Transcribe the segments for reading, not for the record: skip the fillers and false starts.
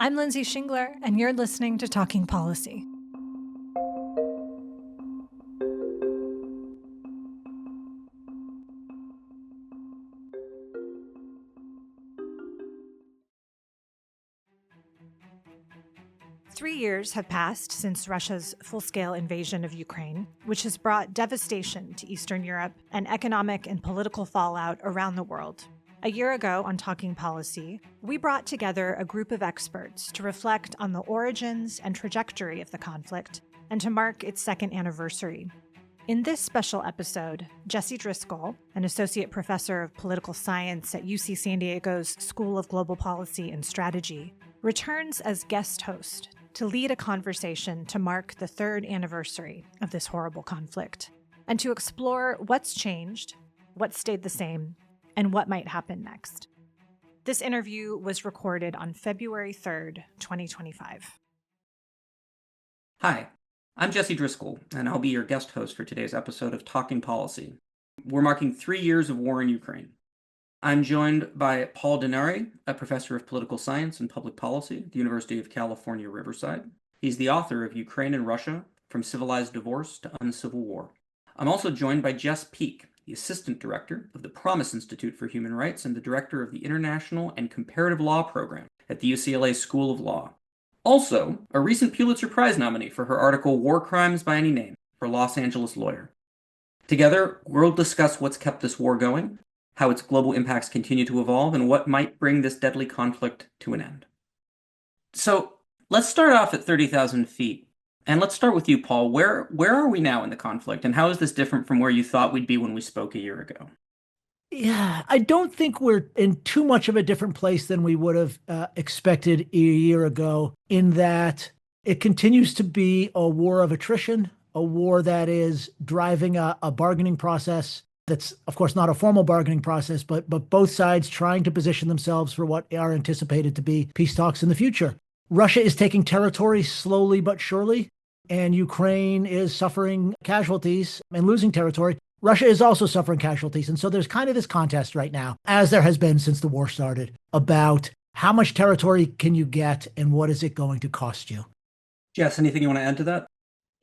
I'm Lindsay Shingler, and you're listening to Talking Policy. Three years have passed since Russia's full-scale invasion of Ukraine, which has brought devastation to Eastern Europe and economic and political fallout around the world. A year ago on Talking Policy, we brought together a group of experts to reflect on the origins and trajectory of the conflict and to mark its second anniversary. In this special episode, Jesse Driscoll, an associate professor of political science at UC San Diego's School of Global Policy and Strategy, returns as guest host to lead a conversation to mark the third anniversary of this horrible conflict and to explore what's changed, what stayed the same, and what might happen next. This interview was recorded on February 3rd, 2025. Hi, I'm Jesse Driscoll, and I'll be your guest host for today's episode of Talking Policy. We're marking 3 years of war in Ukraine. I'm joined by Paul D'Anieri, a professor of political science and public policy at the University of California, Riverside. He's the author of Ukraine and Russia, From Civilized Divorce to Uncivil War. I'm also joined by Jess Peake, the assistant director of the Promise Institute for Human Rights and the director of the International and Comparative Law program at the UCLA School of Law. Also, a recent Pulitzer Prize nominee for her article War Crimes by Any Name for Los Angeles Lawyer. Together, we'll discuss what's kept this war going, how its global impacts continue to evolve, and what might bring this deadly conflict to an end. So, let's start off at 30,000 feet. And let's start with you, Paul. Where are we now in the conflict, and how is this different from where you thought we'd be when we spoke a year ago? Yeah, I don't think we're in too much of a different place than we would have expected a year ago, in that it continues to be a war of attrition, a war that is driving a bargaining process that's, of course, not a formal bargaining process, but both sides trying to position themselves for what are anticipated to be peace talks in the future. Russia is taking territory slowly but surely, and Ukraine is suffering casualties and losing territory. Russia is also suffering casualties. And so there's kind of this contest right now, as there has been since the war started, about how much territory can you get and what is it going to cost you? Jess, anything you want to add to that?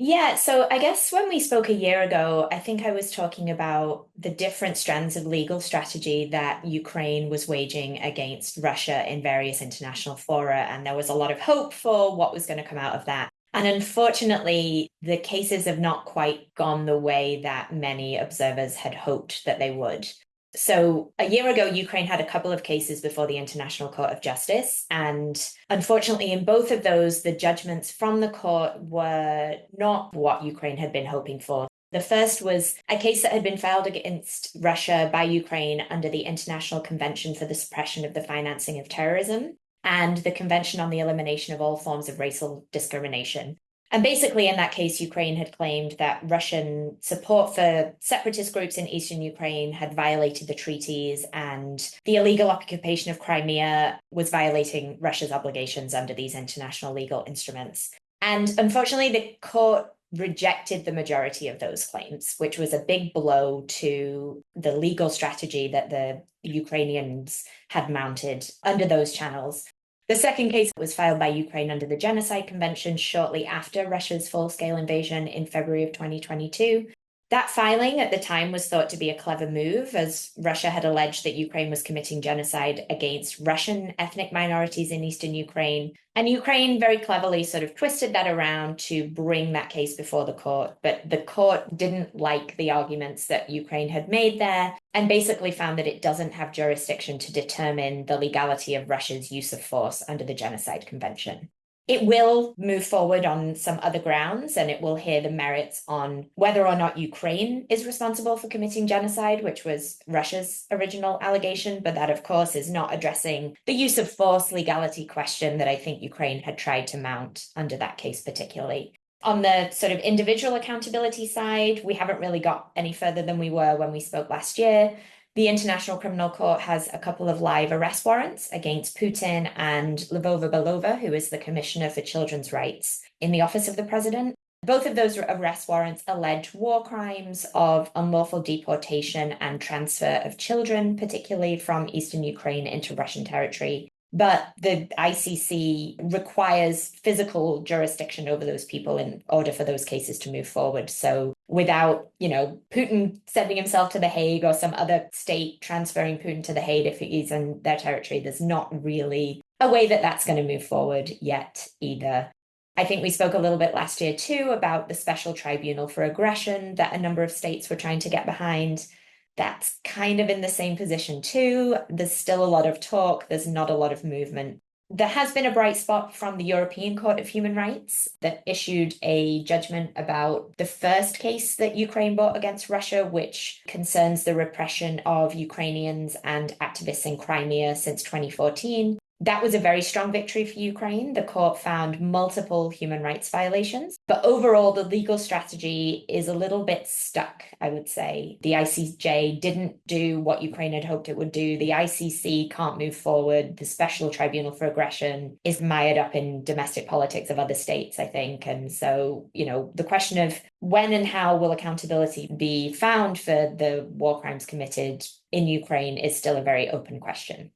Yeah, so I guess when we spoke a year ago, I think I was talking about the different strands of legal strategy that Ukraine was waging against Russia in various international fora, and there was a lot of hope for what was going to come out of that. And unfortunately, the cases have not quite gone the way that many observers had hoped that they would. So a year ago, Ukraine had a couple of cases before the International Court of Justice. And unfortunately, in both of those, the judgments from the court were not what Ukraine had been hoping for. The first was a case that had been filed against Russia by Ukraine under the International Convention for the Suppression of the Financing of Terrorism and the Convention on the Elimination of All Forms of Racial Discrimination. And basically, in that case, Ukraine had claimed that Russian support for separatist groups in eastern Ukraine had violated the treaties, and the illegal occupation of Crimea was violating Russia's obligations under these international legal instruments. And unfortunately, the court rejected the majority of those claims, which was a big blow to the legal strategy that the Ukrainians had mounted under those channels. The second case was filed by Ukraine under the Genocide Convention shortly after Russia's full-scale invasion in February of 2022. That filing at the time was thought to be a clever move, as Russia had alleged that Ukraine was committing genocide against Russian ethnic minorities in eastern Ukraine. And Ukraine very cleverly sort of twisted that around to bring that case before the court. But the court didn't like the arguments that Ukraine had made there and basically found that it doesn't have jurisdiction to determine the legality of Russia's use of force under the Genocide Convention. It will move forward on some other grounds, and it will hear the merits on whether or not Ukraine is responsible for committing genocide, which was Russia's original allegation. But that, of course, is not addressing the use of force legality question that I think Ukraine had tried to mount under that case particularly. On the sort of individual accountability side, we haven't really got any further than we were when we spoke last year. The International Criminal Court has a couple of live arrest warrants against Putin and Lyubova Belova, who is the Commissioner for Children's Rights in the Office of the President. Both of those arrest warrants allege war crimes of unlawful deportation and transfer of children, particularly from eastern Ukraine into Russian territory. But the ICC requires physical jurisdiction over those people in order for those cases to move forward. So without, Putin sending himself to The Hague or some other state transferring Putin to The Hague if he's in their territory, there's not really a way that that's going to move forward yet either. I think we spoke a little bit last year too about the special tribunal for aggression that a number of states were trying to get behind. That's kind of in the same position too. There's still a lot of talk. There's not a lot of movement. There has been a bright spot from the European Court of Human Rights that issued a judgment about the first case that Ukraine brought against Russia, which concerns the repression of Ukrainians and activists in Crimea since 2014. That was a very strong victory for Ukraine. The court found multiple human rights violations, but overall, the legal strategy is a little bit stuck, I would say. The ICJ didn't do what Ukraine had hoped it would do. The ICC can't move forward. The Special Tribunal for Aggression is mired up in domestic politics of other states, I think. And so, the question of when and how will accountability be found for the war crimes committed in Ukraine is still a very open question.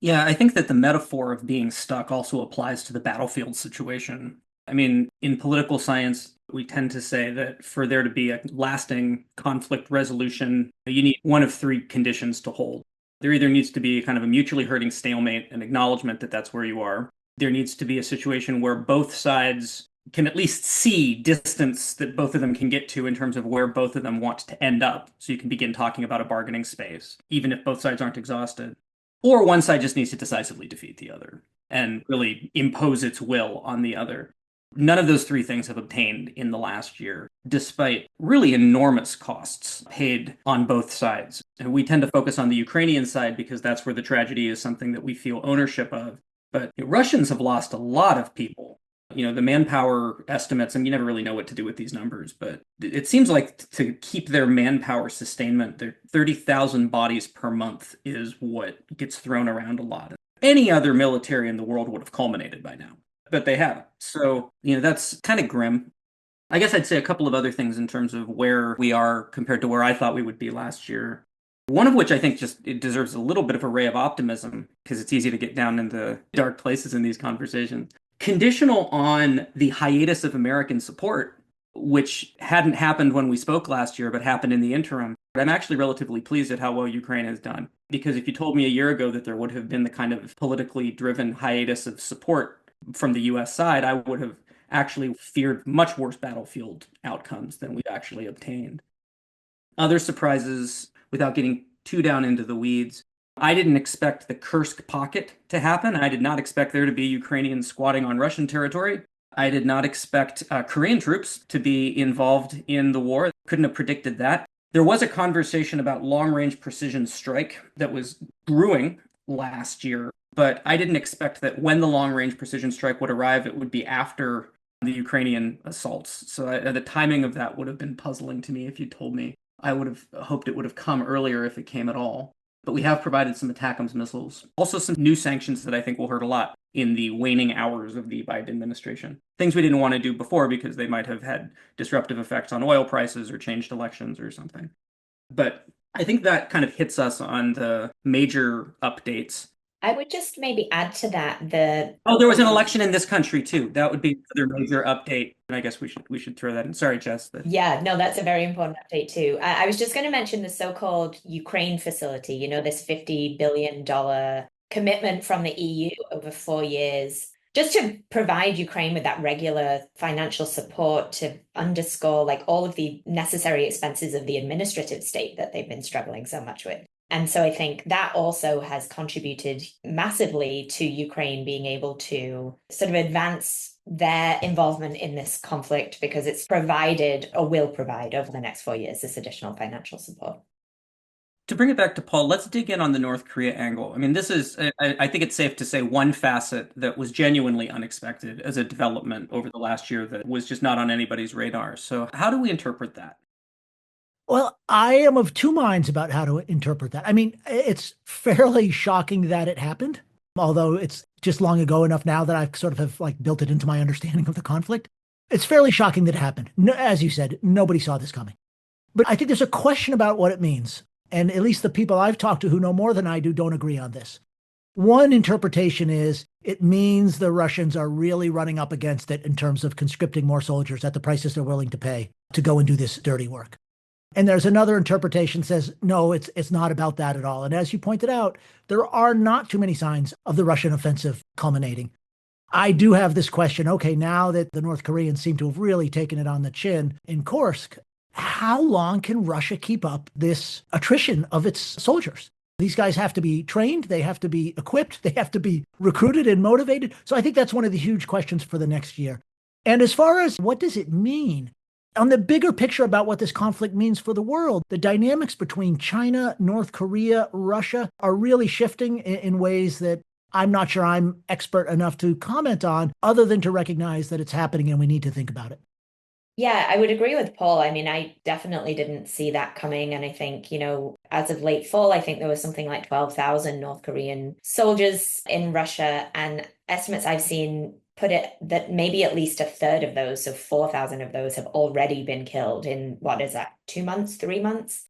Yeah, I think that the metaphor of being stuck also applies to the battlefield situation. I mean, in political science, we tend to say that for there to be a lasting conflict resolution, you need one of three conditions to hold. There either needs to be kind of a mutually hurting stalemate, an acknowledgement that that's where you are. There needs to be a situation where both sides can at least see distance that both of them can get to in terms of where both of them want to end up. So you can begin talking about a bargaining space, even if both sides aren't exhausted. Or one side just needs to decisively defeat the other and really impose its will on the other. None of those three things have obtained in the last year, despite really enormous costs paid on both sides. And we tend to focus on the Ukrainian side because that's where the tragedy is something that we feel ownership of. But Russians have lost a lot of people. The manpower estimates, and you never really know what to do with these numbers, but it seems like to keep their manpower sustainment, their 30,000 bodies per month is what gets thrown around a lot. Any other military in the world would have culminated by now, but they haven't. So, that's kind of grim. I guess I'd say a couple of other things in terms of where we are compared to where I thought we would be last year. One of which I think it deserves a little bit of a ray of optimism because it's easy to get down into dark places in these conversations. Conditional on the hiatus of American support, which hadn't happened when we spoke last year, but happened in the interim. I'm actually relatively pleased at how well Ukraine has done. Because if you told me a year ago that there would have been the kind of politically driven hiatus of support from the US side, I would have actually feared much worse battlefield outcomes than we've actually obtained. Other surprises, without getting too down into the weeds, I didn't expect the Kursk pocket to happen. I did not expect there to be Ukrainians squatting on Russian territory. I did not expect Korean troops to be involved in the war. Couldn't have predicted that. There was a conversation about long-range precision strike that was brewing last year, but I didn't expect that when the long-range precision strike would arrive, it would be after the Ukrainian assaults. So the timing of that would have been puzzling to me if you told me. I would have hoped it would have come earlier if it came at all. But we have provided some ATACMS missiles. Also some new sanctions that I think will hurt a lot in the waning hours of the Biden administration. Things we didn't want to do before because they might have had disruptive effects on oil prices or changed elections or something. But I think that kind of hits us on the major updates. I would just maybe add to that there was an election in this country too. That would be another major update. And I guess we should throw that in. Sorry, Jess. Yeah, no, that's a very important update too. I was just going to mention the so-called Ukraine facility, this $50 billion commitment from the EU over 4 years, just to provide Ukraine with that regular financial support to underscore all of the necessary expenses of the administrative state that they've been struggling so much with. And so I think that also has contributed massively to Ukraine being able to sort of advance their involvement in this conflict because it's provided or will provide over the next 4 years this additional financial support. To bring it back to Paul, let's dig in on the North Korea angle. I mean, this is, I think it's safe to say, one facet that was genuinely unexpected as a development over the last year that was just not on anybody's radar. So how do we interpret that? Well, I am of two minds about how to interpret that. I mean, it's fairly shocking that it happened, although it's just long ago enough now that I've sort of have built it into my understanding of the conflict. It's fairly shocking that it happened. No, as you said, nobody saw this coming. But I think there's a question about what it means. And at least the people I've talked to who know more than I do don't agree on this. One interpretation is it means the Russians are really running up against it in terms of conscripting more soldiers at the prices they're willing to pay to go and do this dirty work. And there's another interpretation says, no, it's not about that at all. And as you pointed out, there are not too many signs of the Russian offensive culminating. I do have this question. Okay, now that the North Koreans seem to have really taken it on the chin in Kursk, how long can Russia keep up this attrition of its soldiers? These guys have to be trained, they have to be equipped, they have to be recruited and motivated. So I think that's one of the huge questions for the next year. And as far as what does it mean? On the bigger picture about what this conflict means for the world, the dynamics between China, North Korea, Russia are really shifting in ways that I'm not sure I'm expert enough to comment on, other than to recognize that it's happening and we need to think about it. Yeah, I would agree with Paul. I mean, I definitely didn't see that coming. And I think, as of late fall, I think there was something like 12,000 North Korean soldiers in Russia. And estimates I've seen put it that maybe at least a third of those, so 4,000 of those, have already been killed in, what is that, 2 months, 3 months?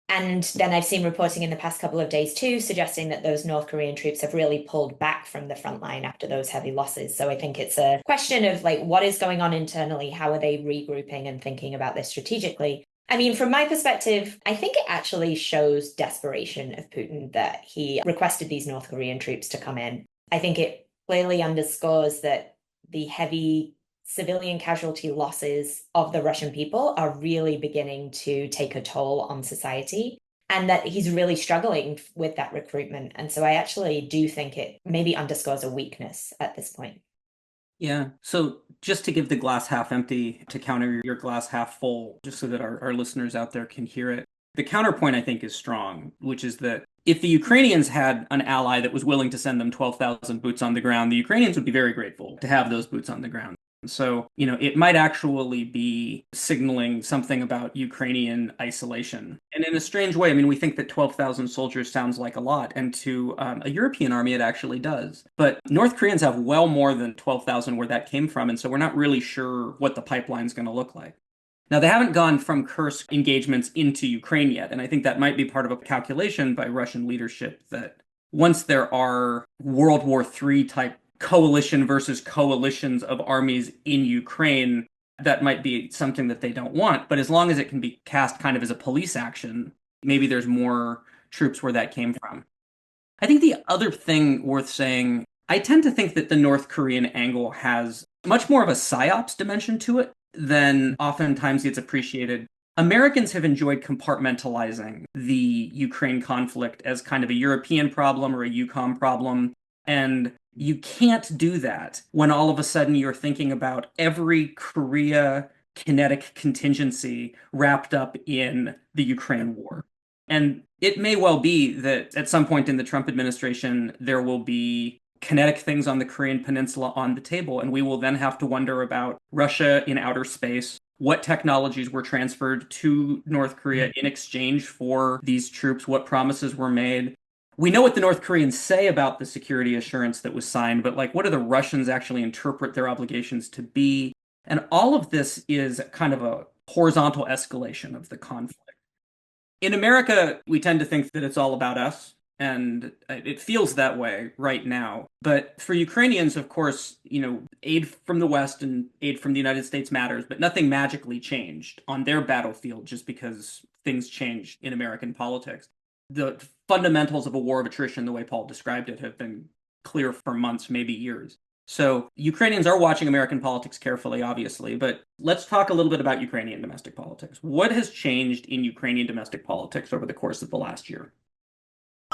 And then I've seen reporting in the past couple of days too, suggesting that those North Korean troops have really pulled back from the front line after those heavy losses. So I think it's a question of what is going on internally? How are they regrouping and thinking about this strategically? I mean, from my perspective, I think it actually shows desperation of Putin that he requested these North Korean troops to come in. I think it clearly underscores that the heavy civilian casualty losses of the Russian people are really beginning to take a toll on society, and that he's really struggling with that recruitment. And so I actually do think it maybe underscores a weakness at this point. Yeah. So just to give the glass half empty to counter your glass half full, just so that our listeners out there can hear it, the counterpoint I think is strong, which is that if the Ukrainians had an ally that was willing to send them 12,000 boots on the ground, the Ukrainians would be very grateful to have those boots on the ground. So, it might actually be signaling something about Ukrainian isolation. And in a strange way, I mean, we think that 12,000 soldiers sounds like a lot, and to a European army, it actually does. But North Koreans have well more than 12,000 where that came from, and so we're not really sure what the pipeline's going to look like. Now, they haven't gone from Kursk engagements into Ukraine yet, and I think that might be part of a calculation by Russian leadership that once there are World War III type coalition versus coalitions of armies in Ukraine, that might be something that they don't want. But as long as it can be cast kind of as a police action, maybe there's more troops where that came from. I think the other thing worth saying, I tend to think that the North Korean angle has much more of a psyops dimension to it than oftentimes gets appreciated. Americans have enjoyed compartmentalizing the Ukraine conflict as kind of a European problem or a EUCOM problem. And you can't do that when all of a sudden you're thinking about every Korea kinetic contingency wrapped up in the Ukraine war. And it may well be that at some point in the Trump administration, there will be kinetic things on the Korean peninsula on the table, and we will then have to wonder about Russia in outer space, what technologies were transferred to North Korea in exchange for these troops, what promises were made. We know what the North Koreans say about the security assurance that was signed, but what do the Russians actually interpret their obligations to be? And all of this is kind of a horizontal escalation of the conflict. In America, we tend to think that it's all about us, and it feels that way right now. But for Ukrainians, of course, aid from the West and aid from the United States matters, but nothing magically changed on their battlefield just because things changed in American politics. The fundamentals of a war of attrition, the way Paul described it, have been clear for months, maybe years. So Ukrainians are watching American politics carefully, obviously, but let's talk a little bit about Ukrainian domestic politics. What has changed in Ukrainian domestic politics over the course of the last year?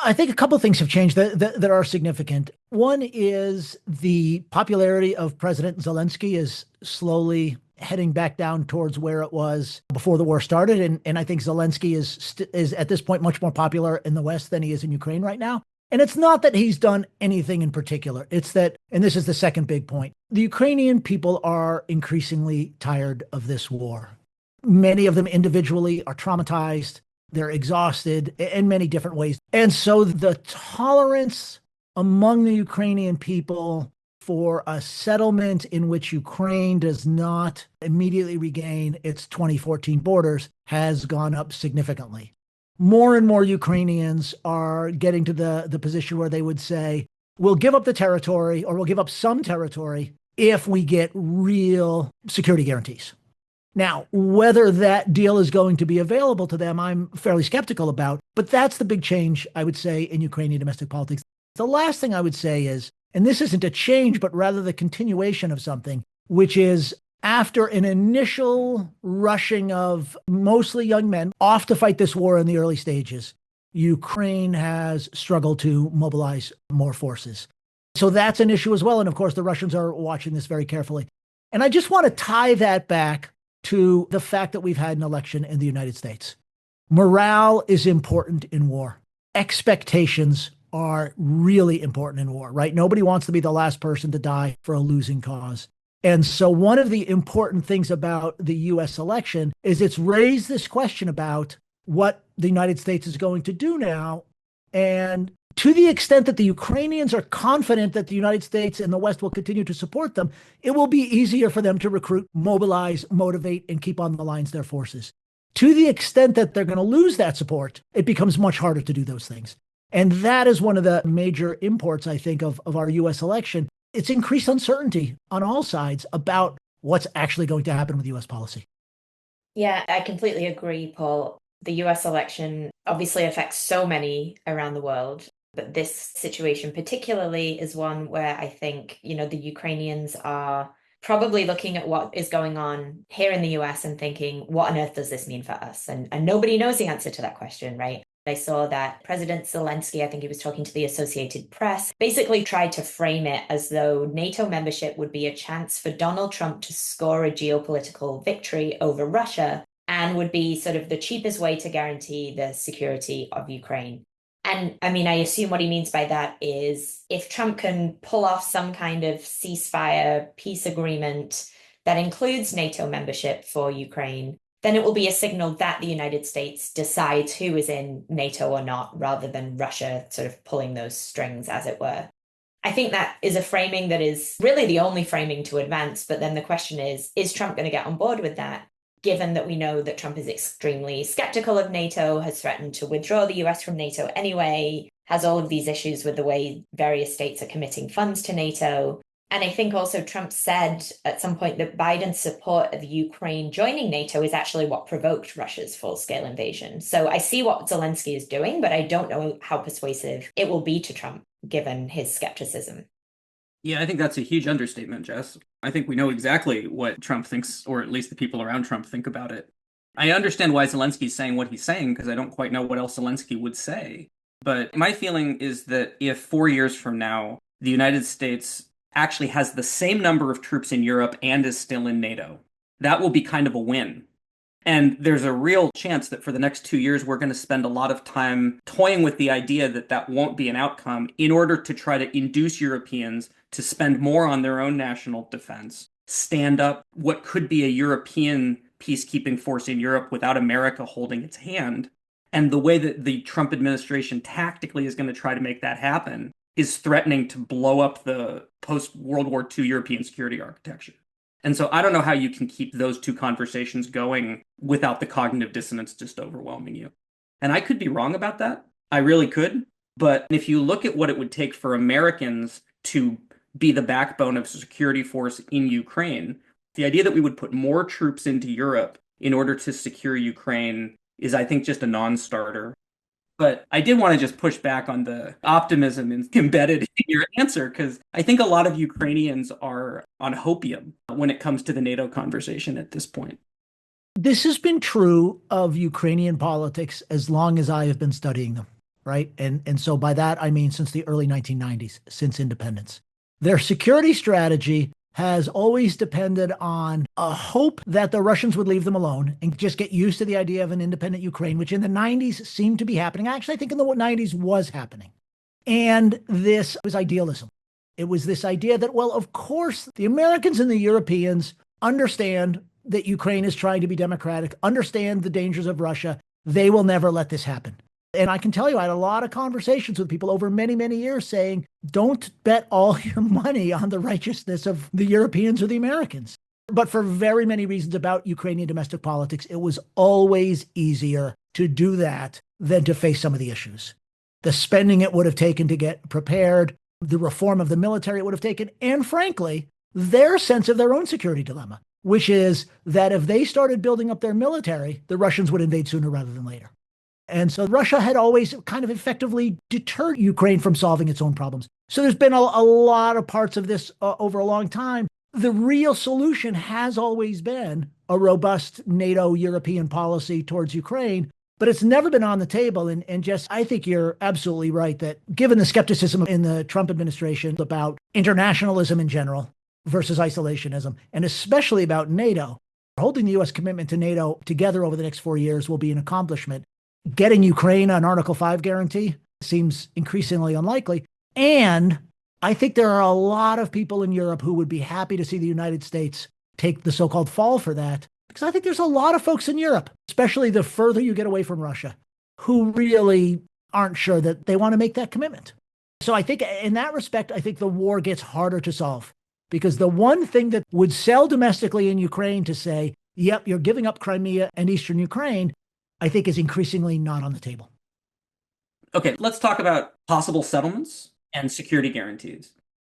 I think a couple of things have changed that are significant. One is the popularity of President Zelensky is slowly heading back down towards where it was before the war started. And I think Zelensky is at this point much more popular in the West than he is in Ukraine right now. And it's not that he's done anything in particular. It's that, and this is the second big point, the Ukrainian people are increasingly tired of this war. Many of them individually are traumatized. They're exhausted in many different ways. And so the tolerance among the Ukrainian people for a settlement in which Ukraine does not immediately regain its 2014 borders has gone up significantly. More and more Ukrainians are getting to the position where they would say, we'll give up the territory or we'll give up some territory if we get real security guarantees. Now, whether that deal is going to be available to them, I'm fairly skeptical about, but that's the big change, I would say, in Ukrainian domestic politics. The last thing I would say is, and this isn't a change, but rather the continuation of something, which is after an initial rushing of mostly young men off to fight this war in the early stages, Ukraine has struggled to mobilize more forces. So that's an issue as well. And of course, the Russians are watching this very carefully. And I just want to tie that back to the fact that we've had an election in the United States. Morale is important in war. Expectations are really important in war, right? Nobody wants to be the last person to die for a losing cause. And so one of the important things about the US election is it's raised this question about what the United States is going to do now. And to the extent that the Ukrainians are confident that the United States and the West will continue to support them, it will be easier for them to recruit, mobilize, motivate, and keep on the lines their forces. To the extent that they're going to lose that support, it becomes much harder to do those things. And that is one of the major imports, I think, of our US election. It's increased uncertainty on all sides about what's actually going to happen with US policy. Yeah, I completely agree, Paul. The US election obviously affects so many around the world, but this situation particularly is one where I think, the Ukrainians are probably looking at what is going on here in the US and thinking, what on earth does this mean for us? And nobody knows the answer to that question, right? I saw that President Zelensky, I think he was talking to the Associated Press, basically tried to frame it as though NATO membership would be a chance for Donald Trump to score a geopolitical victory over Russia and would be sort of the cheapest way to guarantee the security of Ukraine. And I mean, I assume what he means by that is if Trump can pull off some kind of ceasefire peace agreement that includes NATO membership for Ukraine, then it will be a signal that the United States decides who is in NATO or not, rather than Russia sort of pulling those strings, as it were. I think that is a framing that is really the only framing to advance. But then the question is Trump going to get on board with that? Given that we know that Trump is extremely skeptical of NATO, has threatened to withdraw the US from NATO anyway, has all of these issues with the way various states are committing funds to NATO. And I think also Trump said at some point that Biden's support of Ukraine joining NATO is actually what provoked Russia's full-scale invasion. So I see what Zelensky is doing, but I don't know how persuasive it will be to Trump, given his skepticism. Yeah, I think that's a huge understatement, Jess. I think we know exactly what Trump thinks, or at least the people around Trump think about it. I understand why Zelensky's saying what he's saying, because I don't quite know what else Zelensky would say. But my feeling is that if 4 years from now, the United States actually has the same number of troops in Europe and is still in NATO, that will be kind of a win. And there's a real chance that for the next 2 years, we're going to spend a lot of time toying with the idea that that won't be an outcome in order to try to induce Europeans to spend more on their own national defense, stand up what could be a European peacekeeping force in Europe without America holding its hand. And the way that the Trump administration tactically is going to try to make that happen is threatening to blow up the post-World War II European security architecture. And so I don't know how you can keep those two conversations going without the cognitive dissonance just overwhelming you. And I could be wrong about that. I really could. But if you look at what it would take for Americans to be the backbone of a security force in Ukraine, the idea that we would put more troops into Europe in order to secure Ukraine is, I think, just a non-starter. But I did want to just push back on the optimism embedded in your answer, because I think a lot of Ukrainians are on hopium when it comes to the NATO conversation at this point. This has been true of Ukrainian politics as long as I have been studying them, right? And so by that, I mean since the early 1990s, since independence. Their security strategy has always depended on a hope that the Russians would leave them alone and just get used to the idea of an independent Ukraine, which in the 90s seemed to be happening. Actually, I think in the 90s was happening. And this was idealism. It was this idea that, well, of course, the Americans and the Europeans understand that Ukraine is trying to be democratic, understand the dangers of Russia. They will never let this happen. And I can tell you, I had a lot of conversations with people over many, many years saying, don't bet all your money on the righteousness of the Europeans or the Americans. But for very many reasons about Ukrainian domestic politics, it was always easier to do that than to face some of the issues. The spending it would have taken to get prepared, the reform of the military it would have taken, and frankly, their sense of their own security dilemma, which is that if they started building up their military, the Russians would invade sooner rather than later. And so Russia had always kind of effectively deterred Ukraine from solving its own problems. So there's been a lot of parts of this over a long time. The real solution has always been a robust NATO European policy towards Ukraine, but it's never been on the table. And Jess, I think you're absolutely right that given the skepticism in the Trump administration about internationalism in general versus isolationism, and especially about NATO, holding the U.S. commitment to NATO together over the next 4 years will be an accomplishment. Getting Ukraine an Article 5 guarantee seems increasingly unlikely. And I think there are a lot of people in Europe who would be happy to see the United States take the so-called fall for that. Because I think there's a lot of folks in Europe, especially the further you get away from Russia, who really aren't sure that they want to make that commitment. So I think in that respect, I think the war gets harder to solve. Because the one thing that would sell domestically in Ukraine to say, yep, you're giving up Crimea and Eastern Ukraine, I think is increasingly not on the table. Okay, let's talk about possible settlements and security guarantees.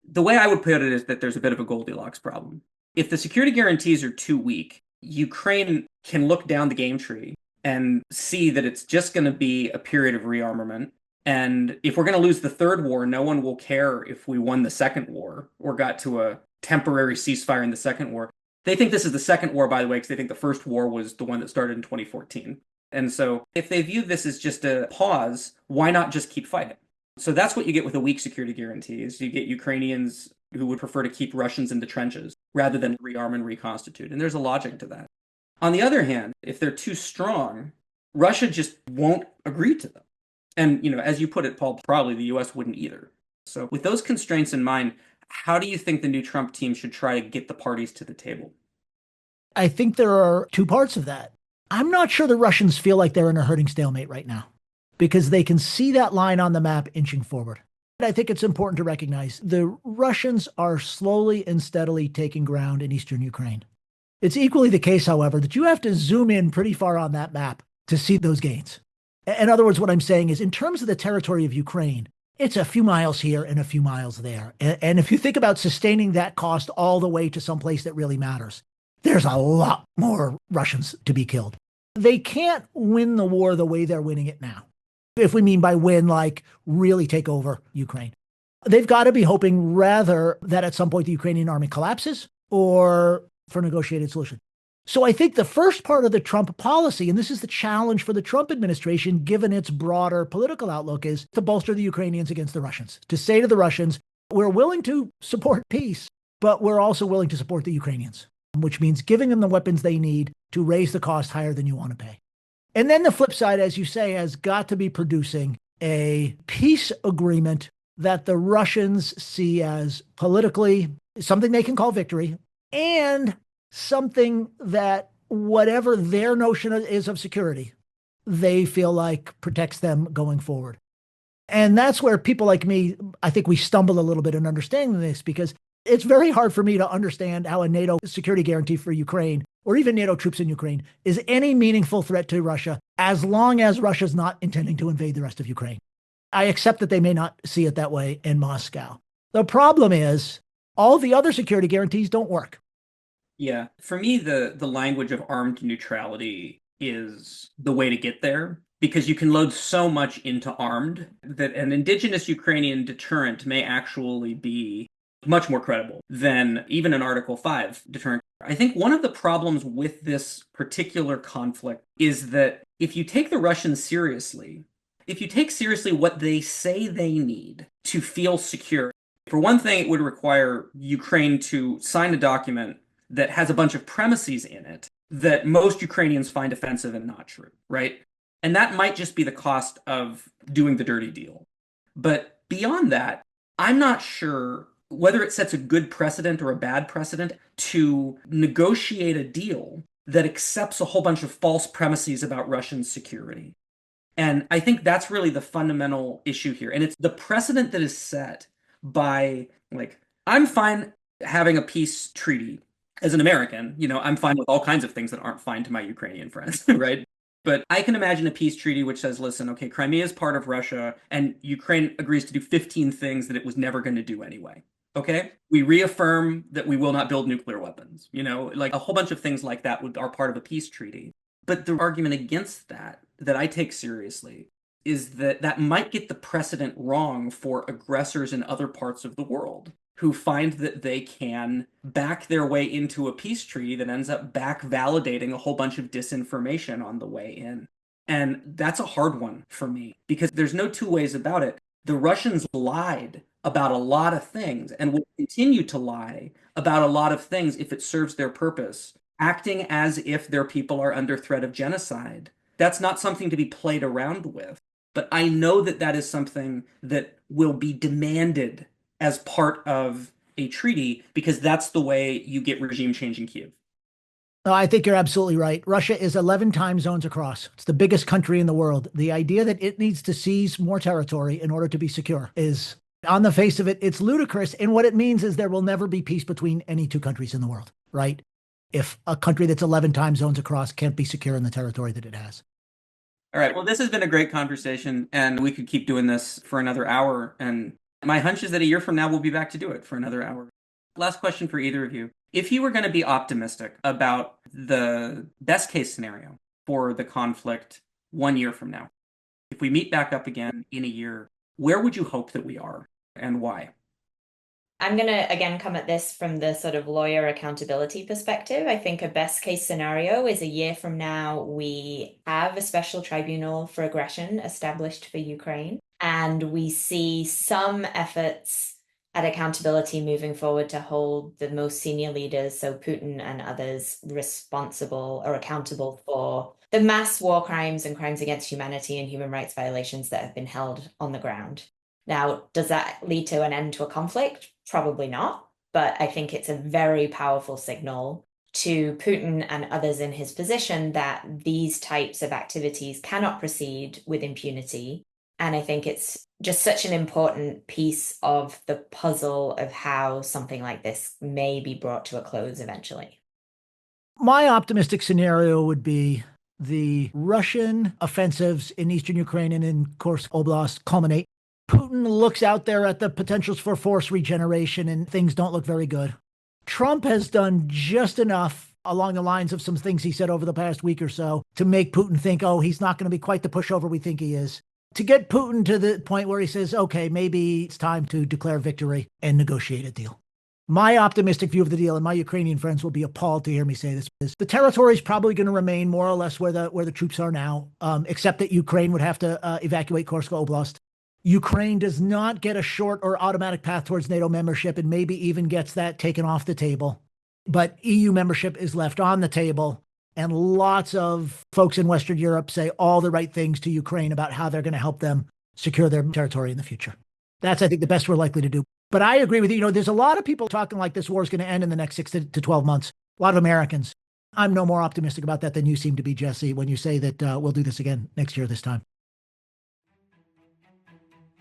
The way I would put it is that there's a bit of a Goldilocks problem. If the security guarantees are too weak, Ukraine can look down the game tree and see that it's just going to be a period of rearmament. And if we're going to lose the third war, no one will care if we won the second war or got to a temporary ceasefire in the second war. They think this is the second war, by the way, because they think the first war was the one that started in 2014. And so if they view this as just a pause, why not just keep fighting? So that's what you get with a weak security guarantee, is you get Ukrainians who would prefer to keep Russians in the trenches rather than rearm and reconstitute. And there's a logic to that. On the other hand, if they're too strong, Russia just won't agree to them. And, as you put it, Paul, probably the US wouldn't either. So with those constraints in mind, how do you think the new Trump team should try to get the parties to the table? I think there are two parts of that. I'm not sure the Russians feel like they're in a hurting stalemate right now because they can see that line on the map inching forward. I think it's important to recognize the Russians are slowly and steadily taking ground in eastern Ukraine. It's equally the case, however, that you have to zoom in pretty far on that map to see those gains. In other words, what I'm saying is in terms of the territory of Ukraine, it's a few miles here and a few miles there. And if you think about sustaining that cost all the way to someplace that really matters, there's a lot more Russians to be killed. They can't win the war the way they're winning it now. If we mean by win, like really take over Ukraine. They've got to be hoping rather that at some point the Ukrainian army collapses or for a negotiated solution. So I think the first part of the Trump policy, and this is the challenge for the Trump administration, given its broader political outlook, is to bolster the Ukrainians against the Russians, to say to the Russians, we're willing to support peace, but we're also willing to support the Ukrainians, which means giving them the weapons they need to raise the cost higher than you want to pay. And then the flip side, as you say, has got to be producing a peace agreement that the Russians see as politically something they can call victory and something that whatever their notion is of security, they feel like protects them going forward. And that's where people like me, I think we stumble a little bit in understanding this because it's very hard for me to understand how a NATO security guarantee for Ukraine or even NATO troops in Ukraine is any meaningful threat to Russia as long as Russia's not intending to invade the rest of Ukraine. I accept that they may not see it that way in Moscow. The problem is all the other security guarantees don't work. Yeah, for me, the language of armed neutrality is the way to get there because you can load so much into armed that an indigenous Ukrainian deterrent may actually be much more credible than even an Article 5 deterrent. I think one of the problems with this particular conflict is that if you take the Russians seriously, if you take seriously what they say they need to feel secure, for one thing, it would require Ukraine to sign a document that has a bunch of premises in it that most Ukrainians find offensive and not true, right? And that might just be the cost of doing the dirty deal. But beyond that, I'm not sure whether it sets a good precedent or a bad precedent to negotiate a deal that accepts a whole bunch of false premises about Russian security. And I think that's really the fundamental issue here. And it's the precedent that is set by, I'm fine having a peace treaty as an American. I'm fine with all kinds of things that aren't fine to my Ukrainian friends, right? But I can imagine a peace treaty which says, listen, okay, Crimea is part of Russia, and Ukraine agrees to do 15 things that it was never going to do anyway. Okay? We reaffirm that we will not build nuclear weapons. Like a whole bunch of things like that are part of a peace treaty. But the argument against that I take seriously, is that that might get the precedent wrong for aggressors in other parts of the world who find that they can back their way into a peace treaty that ends up back validating a whole bunch of disinformation on the way in. And that's a hard one for me, because there's no two ways about it. The Russians lied about a lot of things and will continue to lie about a lot of things if it serves their purpose, acting as if their people are under threat of genocide. That's not something to be played around with. But I know that that is something that will be demanded as part of a treaty, because that's the way you get regime change in Kyiv. No, I think you're absolutely right. Russia is 11 time zones across. It's the biggest country in the world. The idea that it needs to seize more territory in order to be secure is, on the face of it, it's ludicrous. And what it means is there will never be peace between any two countries in the world, right? If a country that's 11 time zones across can't be secure in the territory that it has. All right. Well, this has been a great conversation, and we could keep doing this for another hour. And my hunch is that a year from now, we'll be back to do it for another hour. Last question for either of you. If you were going to be optimistic about the best case scenario for the conflict 1 year from now, if we meet back up again in a year, where would you hope that we are, and why? I'm going to, again, come at this from the sort of lawyer accountability perspective. I think a best case scenario is a year from now, we have a special tribunal for aggression established for Ukraine, and we see some efforts at accountability moving forward to hold the most senior leaders, so Putin and others, responsible or accountable for the mass war crimes and crimes against humanity and human rights violations that have been held on the ground. Now, does that lead to an end to a conflict? Probably not. But I think it's a very powerful signal to Putin and others in his position that these types of activities cannot proceed with impunity. And I think it's just such an important piece of the puzzle of how something like this may be brought to a close eventually. My optimistic scenario would be the Russian offensives in eastern Ukraine and in Kursk Oblast culminate. Putin looks out there at the potentials for force regeneration, and things don't look very good. Trump has done just enough along the lines of some things he said over the past week or so to make Putin think, oh, he's not going to be quite the pushover we think he is. To get Putin to the point where he says, okay, maybe it's time to declare victory and negotiate a deal. My optimistic view of the deal, and my Ukrainian friends will be appalled to hear me say this, is the territory is probably going to remain more or less where the troops are now, except that Ukraine would have to evacuate Kursk Oblast. Ukraine does not get a short or automatic path towards NATO membership, and maybe even gets that taken off the table. But EU membership is left on the table, and lots of folks in Western Europe say all the right things to Ukraine about how they're going to help them secure their territory in the future. That's, I think, the best we're likely to do. But I agree with you. There's a lot of people talking like this war is going to end in the next 6 to 12 months. A lot of Americans. I'm no more optimistic about that than you seem to be, Jesse, when you say that we'll do this again next year this time.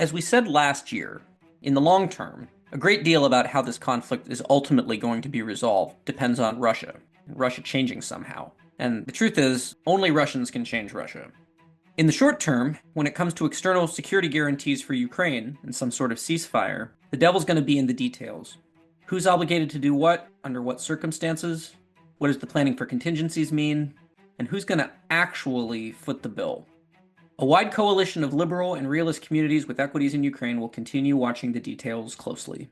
As we said last year, in the long term, a great deal about how this conflict is ultimately going to be resolved depends on Russia changing somehow. And the truth is, only Russians can change Russia. In the short term, when it comes to external security guarantees for Ukraine and some sort of ceasefire, the devil's going to be in the details. Who's obligated to do what, under what circumstances? What does the planning for contingencies mean? And who's going to actually foot the bill? A wide coalition of liberal and realist communities with equities in Ukraine will continue watching the details closely.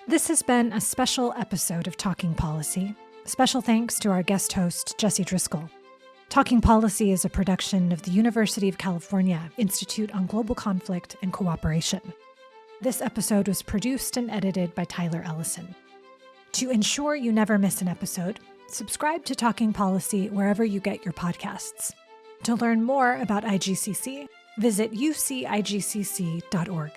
This has been a special episode of Talking Policy. Special thanks to our guest host, Jesse Driscoll. Talking Policy is a production of the University of California Institute on Global Conflict and Cooperation. This episode was produced and edited by Tyler Ellison. To ensure you never miss an episode, subscribe to Talking Policy wherever you get your podcasts. To learn more about IGCC, visit ucigcc.org.